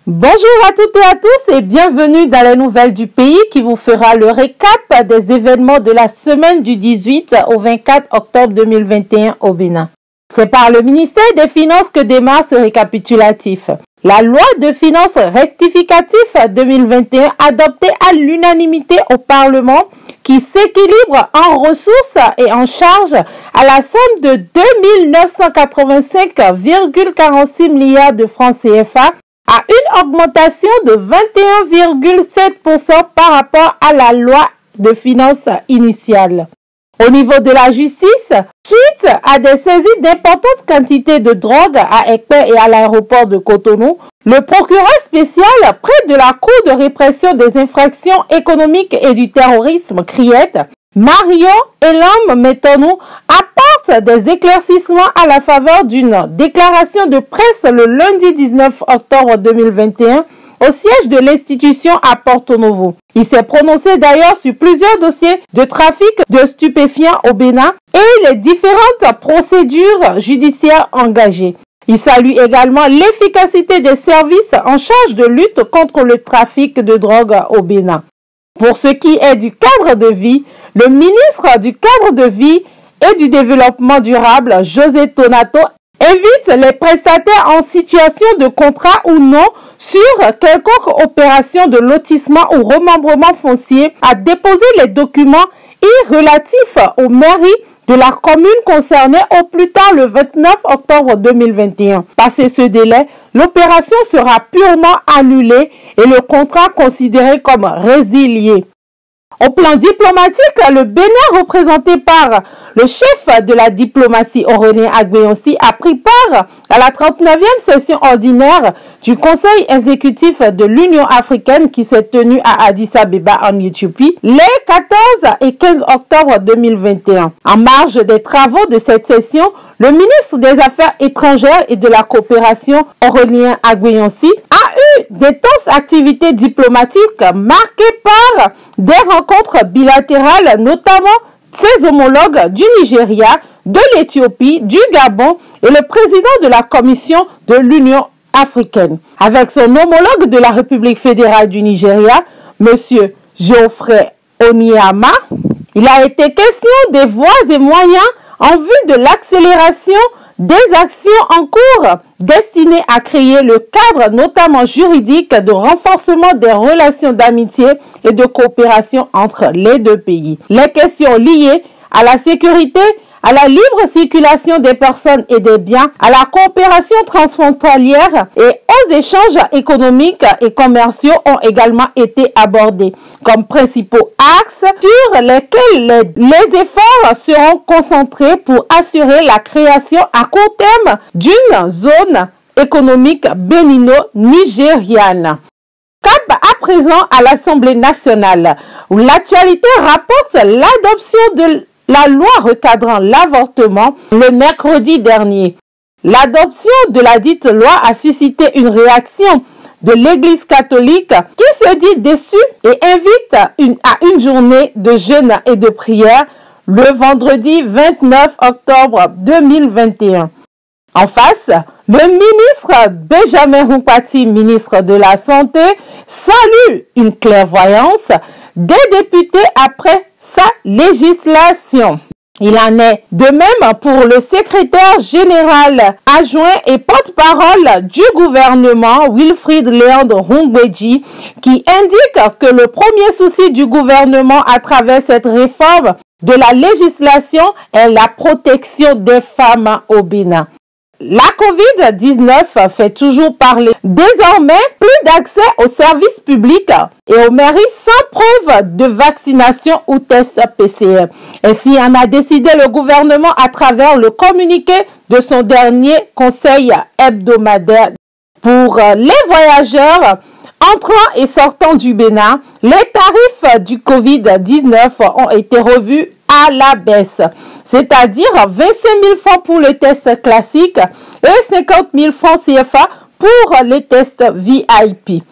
Bonjour à toutes et à tous et bienvenue dans les nouvelles du pays qui vous fera le récap des événements de la semaine du 18 au 24 octobre 2021 au Bénin. C'est par le ministère des Finances que démarre ce récapitulatif. La loi de finances rectificative 2021 adoptée à l'unanimité au Parlement qui s'équilibre en ressources et en charges à la somme de 2 985,46 milliards de francs CFA à une augmentation de 21,7% par rapport à la loi de finances initiale. Au niveau de la justice, suite à des saisies d'importantes quantités de drogue à Ekpè et à l'aéroport de Cotonou, le procureur spécial près de la Cour de répression des infractions économiques et du terrorisme, CRIET, Mario Elam Metonou, apporte des éclaircissements à la faveur d'une déclaration de presse le lundi 19 octobre 2021 au siège de l'institution à Porto Novo. Il s'est prononcé d'ailleurs sur plusieurs dossiers de trafic de stupéfiants au Bénin et les différentes procédures judiciaires engagées. Il salue également l'efficacité des services en charge de lutte contre le trafic de drogue au Bénin. Pour ce qui est du cadre de vie, le ministre du cadre de vie et du développement durable, José Tonato, invite les prestataires en situation de contrat ou non sur quelconque opération de lotissement ou remembrement foncier à déposer les documents relatifs aux mairies de la commune concernée au plus tard le 29 octobre 2021. Passé ce délai, l'opération sera purement annulée et le contrat considéré comme résilié. Au plan diplomatique, le Bénin, représenté par le chef de la diplomatie Aurélien Agbeonsi, a pris part à la 39e session ordinaire du Conseil exécutif de l'Union africaine qui s'est tenue à Addis Abeba en Éthiopie les 14 et 15 octobre 2021. En marge des travaux de cette session, le ministre des Affaires étrangères et de la coopération, Aurélien Agbeonsi, a eu d'intenses activités diplomatiques marquées par des rencontres bilatérales, notamment ses homologues du Nigeria, de l'Éthiopie, du Gabon et le président de la Commission de l'Union africaine. Avec son homologue de la République fédérale du Nigeria, M. Geoffrey Onyeama, il a été question des voies et moyens en vue de l'accélération des actions en cours destinées à créer le cadre notamment juridique de renforcement des relations d'amitié et de coopération entre les deux pays. Les questions liées à la sécurité, à la libre circulation des personnes et des biens, à la coopération transfrontalière et aux échanges économiques et commerciaux ont également été abordés comme principaux axes sur lesquels les efforts seront concentrés pour assurer la création à court terme d'une zone économique bénino-nigériane. Cap à présent à l'Assemblée nationale, où l'actualité rapporte l'adoption de la loi recadrant l'avortement le mercredi dernier. L'adoption de la dite loi a suscité une réaction de l'Église catholique qui se dit déçue et invite à une journée de jeûne et de prière le vendredi 29 octobre 2021. En face, le ministre Benjamin Humpati, ministre de la Santé, salue une clairvoyance des députés après sa législation. Il en est de même pour le secrétaire général adjoint et porte-parole du gouvernement, Wilfried Léandre Hungweji, qui indique que le premier souci du gouvernement à travers cette réforme de la législation est la protection des femmes au Bénin. La COVID-19 fait toujours parler. Désormais, plus d'accès aux services publics et aux mairies sans preuve de vaccination ou test PCR. Ainsi en a décidé le gouvernement à travers le communiqué de son dernier conseil hebdomadaire. Pour les voyageurs Entrant et sortant du Bénin, les tarifs du Covid-19 ont été revus à la baisse, c'est-à-dire 25 000 francs pour les tests classiques et 50 000 francs CFA pour les tests VIP.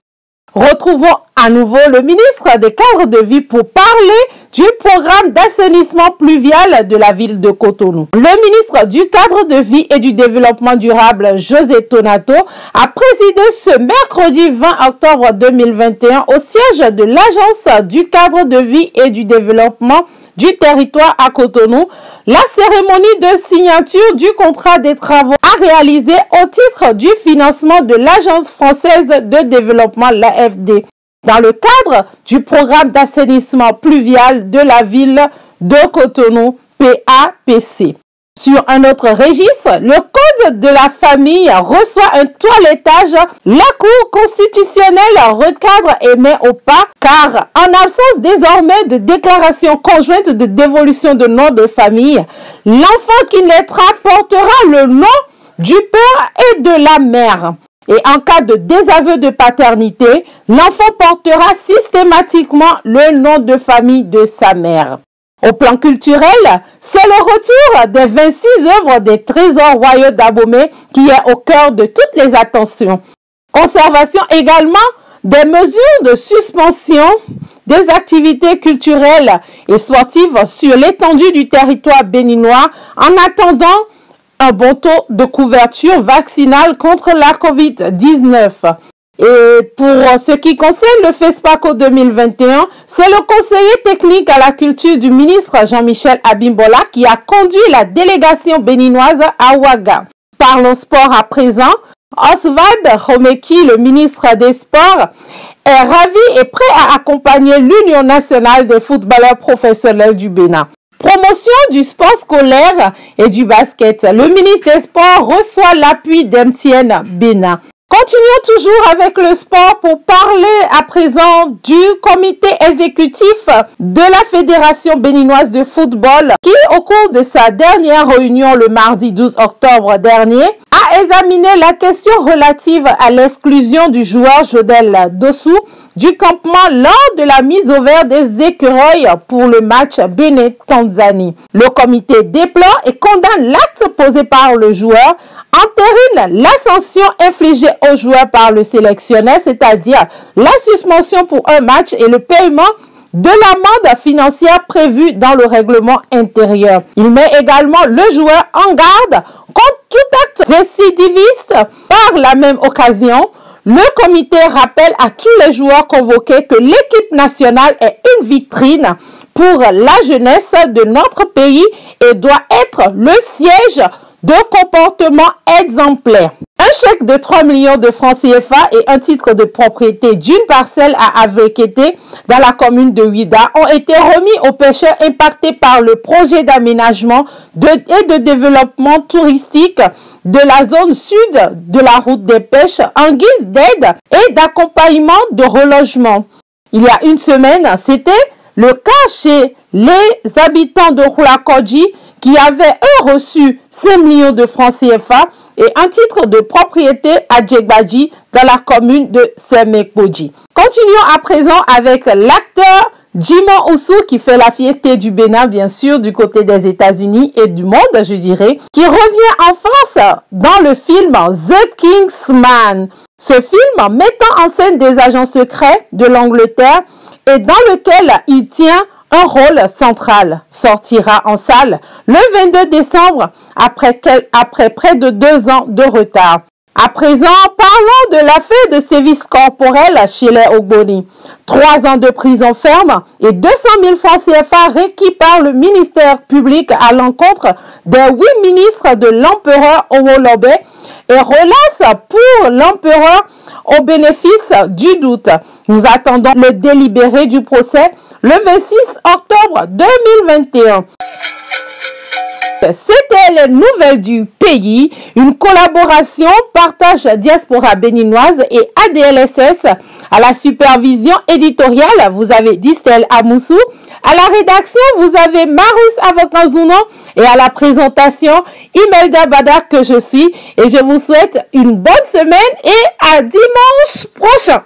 Retrouvons à nouveau le ministre des Cadres de Vie pour parler du programme d'assainissement pluvial de la ville de Cotonou. Le ministre du Cadre de Vie et du Développement durable, José Tonato, a présidé ce mercredi 20 octobre 2021 au siège de l'Agence du Cadre de Vie et du Développement du territoire à Cotonou, la cérémonie de signature du contrat des travaux à réaliser au titre du financement de l'Agence française de développement, l'AFD, dans le cadre du programme d'assainissement pluvial de la ville de Cotonou, PAPC. Sur un autre registre, le Code de la famille reçoit un toilettage. La Cour constitutionnelle recadre et met au pas, car en absence désormais de déclaration conjointe de dévolution de nom de famille, l'enfant qui naîtra portera le nom du père et de la mère. Et en cas de désaveu de paternité, l'enfant portera systématiquement le nom de famille de sa mère. Au plan culturel, c'est le retour des 26 œuvres des trésors royaux d'Abomey qui est au cœur de toutes les attentions. Conservation également des mesures de suspension des activités culturelles et sportives sur l'étendue du territoire béninois en attendant un bon taux de couverture vaccinale contre la COVID-19. Et pour ce qui concerne le FESPACO 2021, c'est le conseiller technique à la culture du ministre Jean-Michel Abimbola qui a conduit la délégation béninoise à Ouaga. Parlons sport à présent. Oswald Homeki, le ministre des Sports, est ravi et prêt à accompagner l'Union nationale des footballeurs professionnels du Bénin. Promotion du sport scolaire et du basket. Le ministre des Sports reçoit l'appui d'MTN Bénin. Continuons toujours avec le sport pour parler à présent du comité exécutif de la Fédération béninoise de football qui, au cours de sa dernière réunion le mardi 12 octobre dernier, a examiné la question relative à l'exclusion du joueur Jodel Dossou du campement lors de la mise au vert des écureuils pour le match Bénin-Tanzanie. Le comité déplore et condamne l'acte posé par le joueur, entérine la sanction infligée au joueur par le sélectionneur, c'est-à-dire la suspension pour un match et le paiement de l'amende financière prévue dans le règlement intérieur. Il met également le joueur en garde contre tout acte récidiviste. Par la même occasion, le comité rappelle à tous les joueurs convoqués que l'équipe nationale est une vitrine pour la jeunesse de notre pays et doit être le siège de comportement exemplaire. Un chèque de 3 millions de francs CFA et un titre de propriété d'une parcelle à Avekété dans la commune de Ouida ont été remis aux pêcheurs impactés par le projet d'aménagement et de développement touristique de la zone sud de la route des pêches en guise d'aide et d'accompagnement de relogement. Il y a une semaine, c'était le cas chez les habitants de Roulakodji qui avaient reçu 5 millions de francs CFA et un titre de propriété à Djegbadji dans la commune de Semekboji. Continuons à présent avec l'acteur Jimon Oussou qui fait la fierté du Bénin, bien sûr, du côté des États-Unis et du monde, je dirais, qui revient en France dans le film The Kingsman. Ce film mettant en scène des agents secrets de l'Angleterre et dans lequel il tient un rôle central, sortira en salle le 22 décembre après près de 2 ans de retard. À présent, parlons de l'affaire de sévices corporels chez les Ogboni. 3 ans de prison ferme et 200 000 francs CFA requis par le ministère public à l'encontre des 8 ministres de l'empereur Omolobe et relâche pour l'empereur au bénéfice du doute. Nous attendons le délibéré du procès le 26 octobre 2021. C'était les nouvelles du pays, une collaboration partage diaspora béninoise et ADLSS. À la supervision éditoriale, vous avez Distel Amoussou. À la rédaction, vous avez Marus Avokanzouno. Et à la présentation, Imelda Bada que je suis. Et je vous souhaite une bonne semaine et à dimanche prochain.